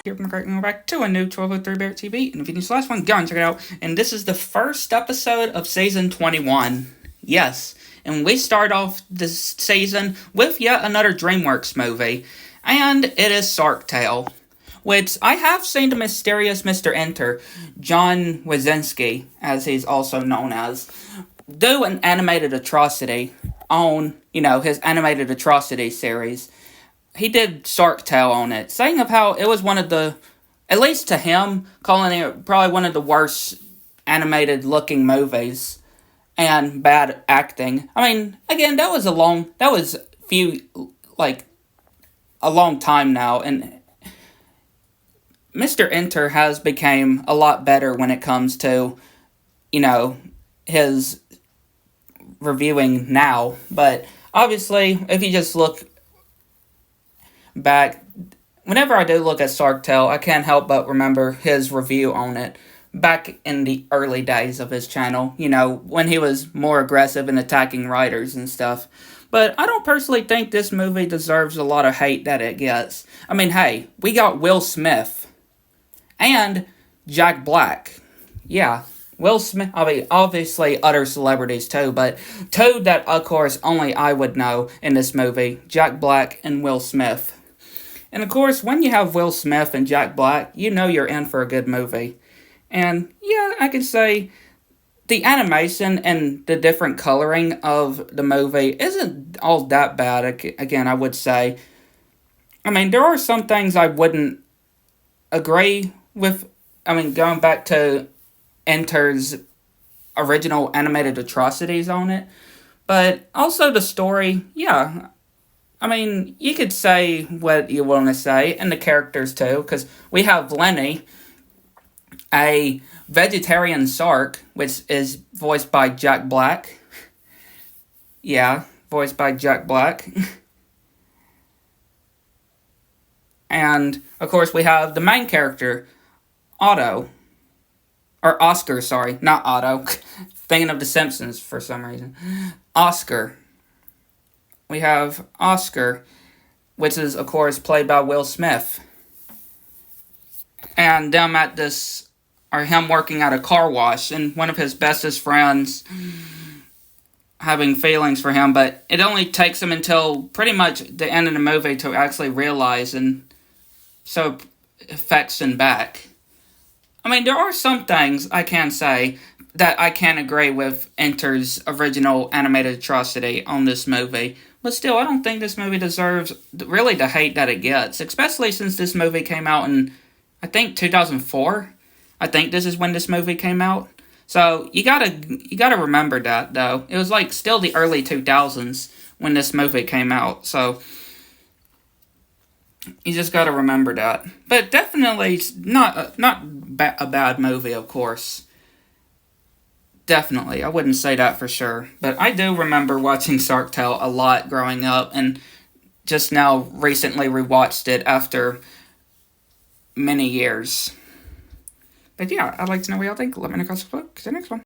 Here from going back to a new 1203 Barrett TV, and if you missed the last one, go and check it out. And this is the first episode of season 21. Yes, and we start off this season with yet another DreamWorks movie, and it is Shark Tale, which I have seen the mysterious Mr. Enter, John Wazinski, as he's also known as, do an animated atrocity on, his animated atrocity series. He did Shark Tale on it, saying of how it was one of the, at least to him, calling it probably one of the worst animated looking movies, and bad acting. I mean, again, that was a long time now, and Mr. Enter has become a lot better when it comes to, his reviewing now, but obviously, if you just look back, whenever I do look at Shark Tale, I can't help but remember his review on it back in the early days of his channel, when he was more aggressive in attacking writers and stuff. But I don't personally think this movie deserves a lot of hate that it gets. I mean, hey, we got Will Smith and Jack Black. Yeah, Will Smith, obviously other celebrities too, but two that, of course, only I would know in this movie, Jack Black and Will Smith. And of course, when you have Will Smith and Jack Black, you know you're in for a good movie. And yeah, I could say the animation and the different coloring of the movie isn't all that bad, again, I would say. I mean, there are some things I wouldn't agree with. I mean, going back to Enter's original animated atrocities on it. But also the story, yeah. I mean, you could say what you want to say, and the characters too, because we have Lenny, a vegetarian shark, which is voiced by Jack Black. Yeah, voiced by Jack Black. And, of course, we have the main character, Otto. Or Oscar, sorry, not Otto. Thinking of The Simpsons for some reason. Oscar. We have Oscar, which is, of course, played by Will Smith. And them at this, or him working at a car wash, and one of his bestest friends having feelings for him, but it only takes him until pretty much the end of the movie to actually realize, and so affects him back. I mean, there are some things I can say that I can't agree with Enter's original animated atrocity on this movie. But still, I don't think this movie deserves really the hate that it gets, especially since this movie came out in, I think, 2004. I think this is when this movie came out. So, you gotta remember that, though. It was, still the early 2000s when this movie came out, so you just gotta remember that. But definitely not a bad movie, of course. Definitely, I wouldn't say that for sure. But I do remember watching Shark Tale a lot growing up, and just now recently rewatched it after many years. But yeah, I'd like to know what y'all think. Let me know in the comments below. See you next one.